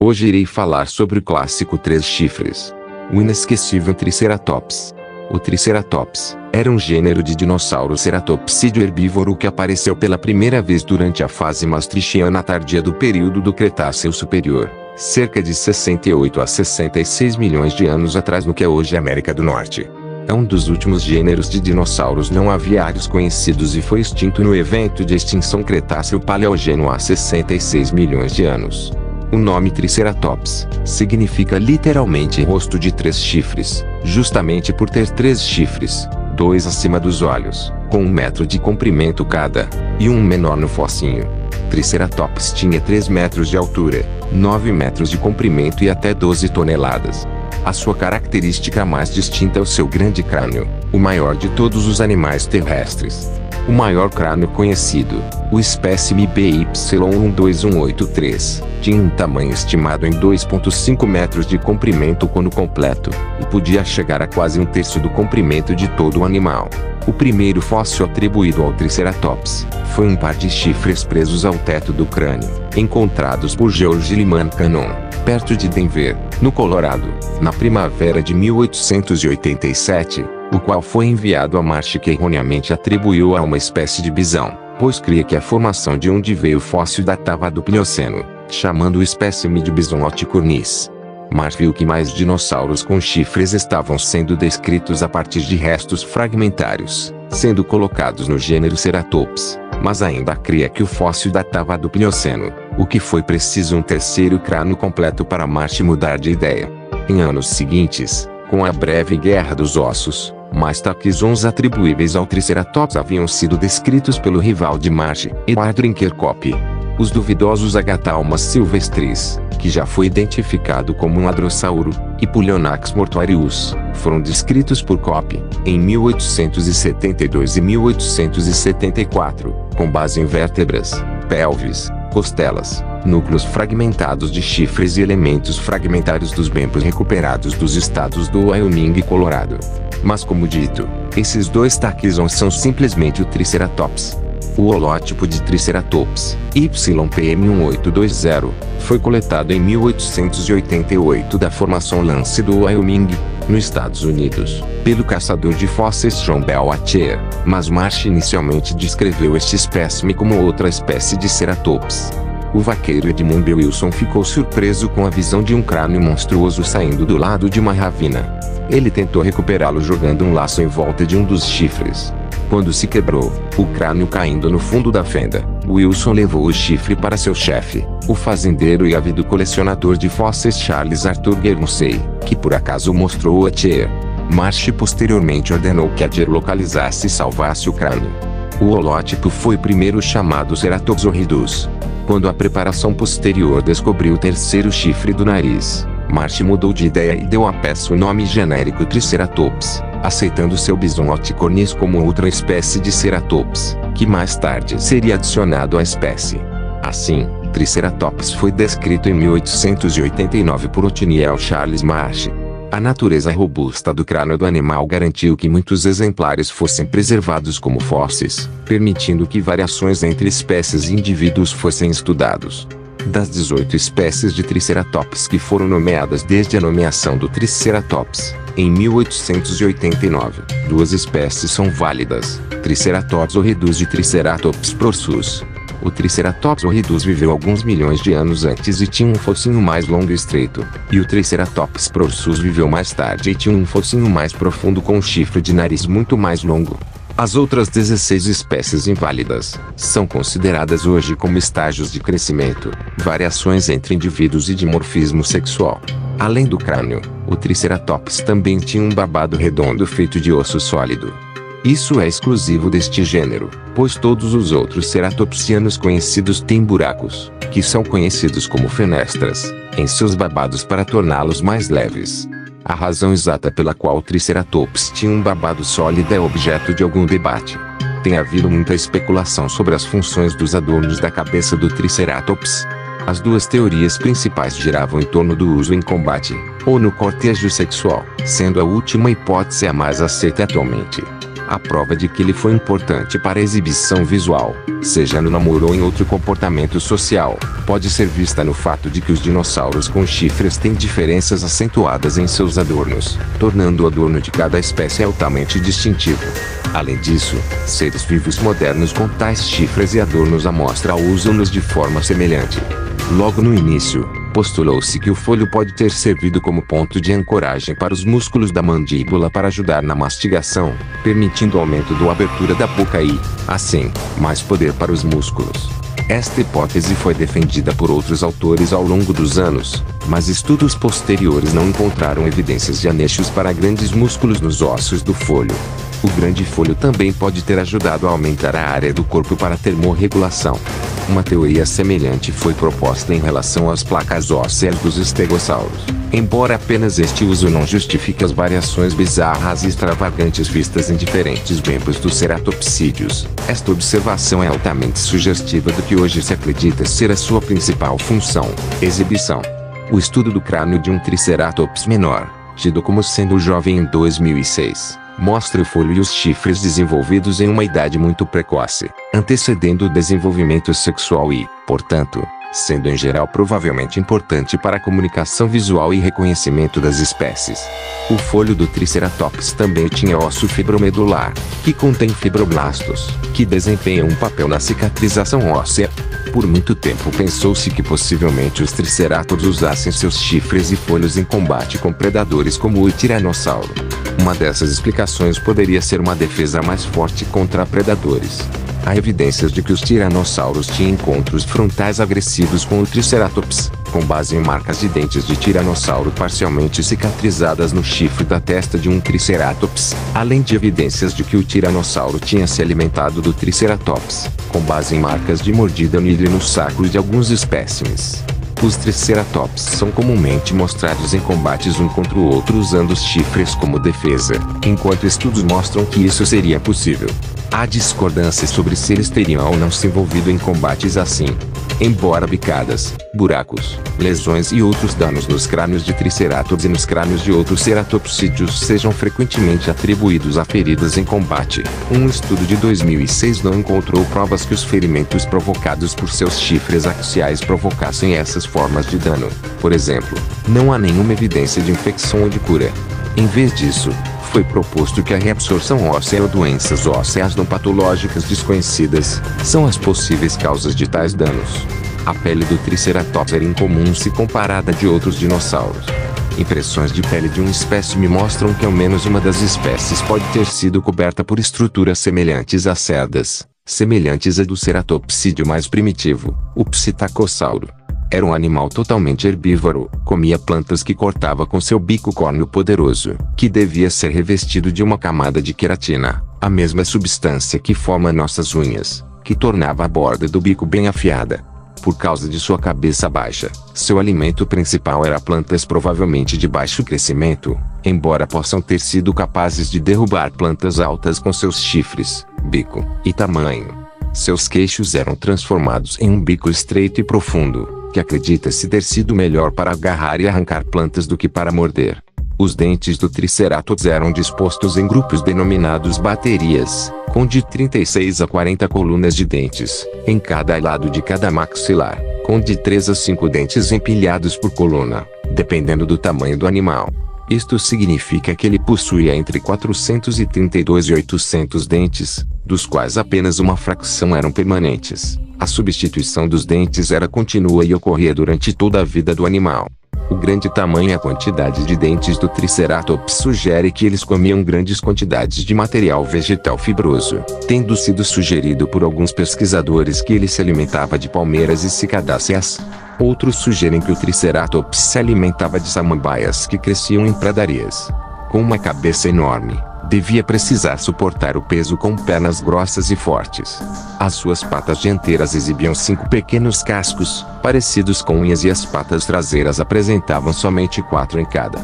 Hoje irei falar sobre o clássico três chifres. O inesquecível Triceratops. O Triceratops era um gênero de dinossauro ceratopsídeo herbívoro que apareceu pela primeira vez durante a fase maastrichtiana tardia do período do Cretáceo Superior, cerca de 68 a 66 milhões de anos atrás no que é hoje a América do Norte. É um dos últimos gêneros de dinossauros não aviários conhecidos e foi extinto no evento de extinção Cretáceo-Paleogeno há 66 milhões de anos. O nome Triceratops significa literalmente rosto de três chifres, justamente por ter três chifres, dois acima dos olhos, com 1 metro de comprimento cada, e um menor no focinho. Triceratops tinha 3 metros de altura, 9 metros de comprimento e até 12 toneladas. A sua característica mais distinta é o seu grande crânio, o maior de todos os animais terrestres. O maior crânio conhecido, o espécime BY12183, tinha um tamanho estimado em 2,5 metros de comprimento quando completo, e podia chegar a quase 1/3 do comprimento de todo o animal. O primeiro fóssil atribuído ao Triceratops foi um par de chifres presos ao teto do crânio, encontrados por George Lyman Cannon, perto de Denver, no Colorado, na primavera de 1887, o qual foi enviado a Marte que erroneamente atribuiu a uma espécie de bisão, pois cria que a formação de onde veio o fóssil datava do Plioceno, chamando o espécime de Bisonocticornis. Marte viu que mais dinossauros com chifres estavam sendo descritos a partir de restos fragmentários, sendo colocados no gênero Ceratops, mas ainda cria que o fóssil datava do Plioceno, o que foi preciso um terceiro crânio completo para Marte mudar de ideia. Em anos seguintes, com a breve Guerra dos Ossos, mais taxons atribuíveis ao Triceratops haviam sido descritos pelo rival de Marte, Edward Rinkerkop. Os duvidosos Agathalmas silvestris, que já foi identificado como um hadrossauro, e Pulionax mortuarius, foram descritos por Kopp, em 1872 e 1874, com base em vértebras, pelvis, costelas, núcleos fragmentados de chifres e elementos fragmentários dos membros recuperados dos estados do Wyoming e Colorado. Mas como dito, esses dois taxons são simplesmente o Triceratops. O holótipo de Triceratops, YPM1820, foi coletado em 1888 da formação Lance do Wyoming, nos Estados Unidos, pelo caçador de fósseis John Bell Atcher, mas Marte inicialmente descreveu este espécime como outra espécie de Ceratops. O vaqueiro Edmund Wilson ficou surpreso com a visão de um crânio monstruoso saindo do lado de uma ravina. Ele tentou recuperá-lo jogando um laço em volta de um dos chifres. Quando se quebrou, o crânio caindo no fundo da fenda, Wilson levou o chifre para seu chefe, o fazendeiro e ávido colecionador de fósseis Charles Arthur Guernsey, que por acaso mostrou a Atcher. Marte posteriormente ordenou que Atcher localizasse e salvasse o crânio. O holótipo foi primeiro chamado Ceratops horridus. Quando a preparação posterior descobriu o terceiro chifre do nariz, Marte mudou de ideia e deu à peça o nome genérico Triceratops, aceitando seu Bisonocticornis como outra espécie de Ceratops, que mais tarde seria adicionado à espécie. Assim, Triceratops foi descrito em 1889 por Othniel Charles Marsh. A natureza robusta do crânio do animal garantiu que muitos exemplares fossem preservados como fósseis, permitindo que variações entre espécies e indivíduos fossem estudados. Das 18 espécies de Triceratops que foram nomeadas desde a nomeação do Triceratops, em 1889, 2 espécies são válidas, Triceratops horridus e Triceratops prorsus. O Triceratops horridus viveu alguns milhões de anos antes e tinha um focinho mais longo e estreito, e o Triceratops prorsus viveu mais tarde e tinha um focinho mais profundo com um chifre de nariz muito mais longo. As outras 16 espécies inválidas são consideradas hoje como estágios de crescimento, variações entre indivíduos e dimorfismo sexual. Além do crânio, o Triceratops também tinha um babado redondo feito de osso sólido. Isso é exclusivo deste gênero, pois todos os outros ceratopsianos conhecidos têm buracos, que são conhecidos como fenestras, em seus babados para torná-los mais leves. A razão exata pela qual o Triceratops tinha um babado sólido é objeto de algum debate. Tem havido muita especulação sobre as funções dos adornos da cabeça do Triceratops. As duas teorias principais giravam em torno do uso em combate, ou no cortejo sexual, sendo a última hipótese a mais aceita atualmente. A prova de que ele foi importante para a exibição visual, seja no namoro ou em outro comportamento social, pode ser vista no fato de que os dinossauros com chifres têm diferenças acentuadas em seus adornos, tornando o adorno de cada espécie altamente distintivo. Além disso, seres vivos modernos com tais chifres e adornos à mostra usam-nos de forma semelhante. Logo no início, postulou-se que o folho pode ter servido como ponto de ancoragem para os músculos da mandíbula para ajudar na mastigação, permitindo o aumento da abertura da boca e, assim, mais poder para os músculos. Esta hipótese foi defendida por outros autores ao longo dos anos, mas estudos posteriores não encontraram evidências de anexos para grandes músculos nos ossos do folho. O grande folho também pode ter ajudado a aumentar a área do corpo para termorregulação. Uma teoria semelhante foi proposta em relação às placas ósseas dos estegossauros, embora apenas este uso não justifique as variações bizarras e extravagantes vistas em diferentes membros dos ceratopsídeos. Esta observação é altamente sugestiva do que hoje se acredita ser a sua principal função: exibição. O estudo do crânio de um triceratops menor, tido como sendo jovem em 2006, mostra o folho e os chifres desenvolvidos em uma idade muito precoce, antecedendo o desenvolvimento sexual e, portanto, sendo em geral provavelmente importante para a comunicação visual e reconhecimento das espécies. O folho do Triceratops também tinha osso fibromedular, que contém fibroblastos, que desempenham um papel na cicatrização óssea. Por muito tempo pensou-se que possivelmente os triceratops usassem seus chifres e folhos em combate com predadores como o tiranossauro. Uma dessas explicações poderia ser uma defesa mais forte contra predadores. Há evidências de que os tiranossauros tinham encontros frontais agressivos com o Triceratops, com base em marcas de dentes de tiranossauro parcialmente cicatrizadas no chifre da testa de um Triceratops, além de evidências de que o tiranossauro tinha se alimentado do Triceratops, com base em marcas de mordida no ilho e nos sacos de alguns espécimes. Os Triceratops são comumente mostrados em combates um contra o outro usando os chifres como defesa, enquanto estudos mostram que isso seria possível. Há discordâncias sobre se eles teriam ou não se envolvido em combates assim. Embora bicadas, buracos, lesões e outros danos nos crânios de Triceratops e nos crânios de outros ceratopsídeos sejam frequentemente atribuídos a feridas em combate, um estudo de 2006 não encontrou provas que os ferimentos provocados por seus chifres axiais provocassem essas formas de dano. Por exemplo, não há nenhuma evidência de infecção ou de cura. Em vez disso, foi proposto que a reabsorção óssea ou doenças ósseas não patológicas desconhecidas são as possíveis causas de tais danos. A pele do Triceratops era incomum se comparada à de outros dinossauros. Impressões de pele de um espécime mostram que ao menos uma das espécies pode ter sido coberta por estruturas semelhantes a cerdas, semelhantes à do ceratopsídeo mais primitivo, o psitacossauro. Era um animal totalmente herbívoro, comia plantas que cortava com seu bico córneo poderoso, que devia ser revestido de uma camada de queratina, a mesma substância que forma nossas unhas, que tornava a borda do bico bem afiada. Por causa de sua cabeça baixa, seu alimento principal era plantas provavelmente de baixo crescimento, embora possam ter sido capazes de derrubar plantas altas com seus chifres, bico e tamanho. Seus queixos eram transformados em um bico estreito e profundo, que acredita-se ter sido melhor para agarrar e arrancar plantas do que para morder. Os dentes do Triceratops eram dispostos em grupos denominados baterias, com de 36 a 40 colunas de dentes, em cada lado de cada maxilar, com de 3 a 5 dentes empilhados por coluna, dependendo do tamanho do animal. Isto significa que ele possuía entre 432 e 800 dentes, dos quais apenas uma fração eram permanentes. A substituição dos dentes era contínua e ocorria durante toda a vida do animal. O grande tamanho e a quantidade de dentes do Triceratops sugere que eles comiam grandes quantidades de material vegetal fibroso, tendo sido sugerido por alguns pesquisadores que ele se alimentava de palmeiras e cicadáceas. Outros sugerem que o Triceratops se alimentava de samambaias que cresciam em pradarias. Com uma cabeça enorme, devia precisar suportar o peso com pernas grossas e fortes. As suas patas dianteiras exibiam 5 pequenos cascos, parecidos com unhas, e as patas traseiras apresentavam somente 4 em cada.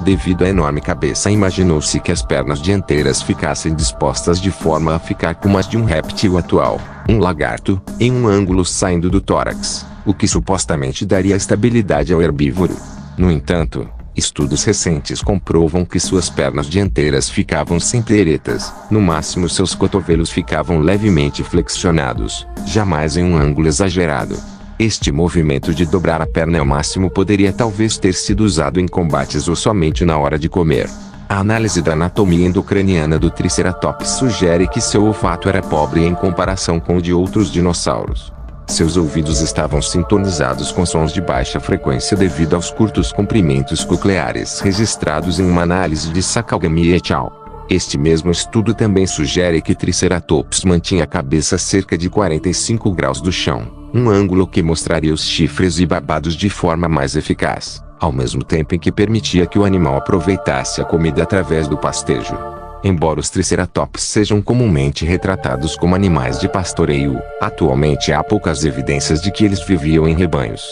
Devido à enorme cabeça, imaginou-se que as pernas dianteiras ficassem dispostas de forma a ficar como as de um réptil atual, um lagarto, em um ângulo saindo do tórax, o que supostamente daria estabilidade ao herbívoro. No entanto, Estudos recentes comprovam que suas pernas dianteiras ficavam sempre eretas, no máximo seus cotovelos ficavam levemente flexionados, jamais em um ângulo exagerado. Este movimento de dobrar a perna ao máximo poderia talvez ter sido usado em combates ou somente na hora de comer. A análise da anatomia endocraniana do Triceratops sugere que seu olfato era pobre em comparação com o de outros dinossauros. Seus ouvidos estavam sintonizados com sons de baixa frequência devido aos curtos comprimentos cocleares registrados em uma análise de Sakagami et al. Este mesmo estudo também sugere que Triceratops mantinha a cabeça a cerca de 45 graus do chão, um ângulo que mostraria os chifres e babados de forma mais eficaz, ao mesmo tempo em que permitia que o animal aproveitasse a comida através do pastejo. Embora os Triceratops sejam comumente retratados como animais de pastoreio, atualmente há poucas evidências de que eles viviam em rebanhos.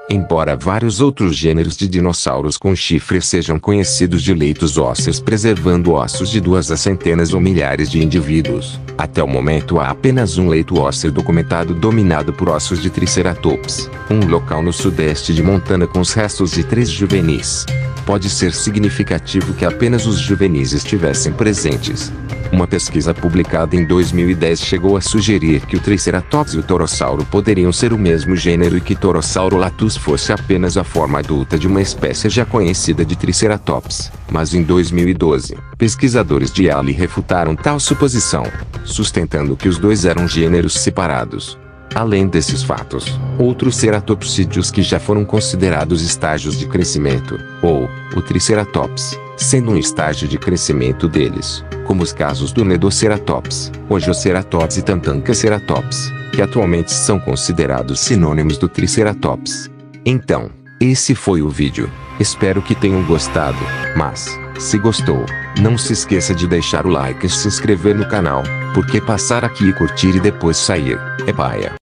Embora vários outros gêneros de dinossauros com chifres sejam conhecidos de leitos ósseos preservando ossos de 2 a centenas ou milhares de indivíduos, até o momento há apenas um leito ósseo documentado dominado por ossos de Triceratops, um local no sudeste de Montana com os restos de 3 juvenis. Pode ser significativo que apenas os juvenis estivessem presentes. Uma pesquisa publicada em 2010 chegou a sugerir que o Triceratops e o Torossauro poderiam ser o mesmo gênero e que Torossauro latus fosse apenas a forma adulta de uma espécie já conhecida de Triceratops. Mas em 2012, pesquisadores de Yale refutaram tal suposição, sustentando que os dois eram gêneros separados. Além desses fatos, outros ceratopsídeos que já foram considerados estágios de crescimento, ou o Triceratops, sendo um estágio de crescimento deles, como os casos do Nedoceratops, Ojoceratops e Tatankaceratops, que atualmente são considerados sinônimos do Triceratops. Então, esse foi o vídeo. Espero que tenham gostado, mas, se gostou, não se esqueça de deixar o like e se inscrever no canal, porque passar aqui e curtir e depois sair, é paia.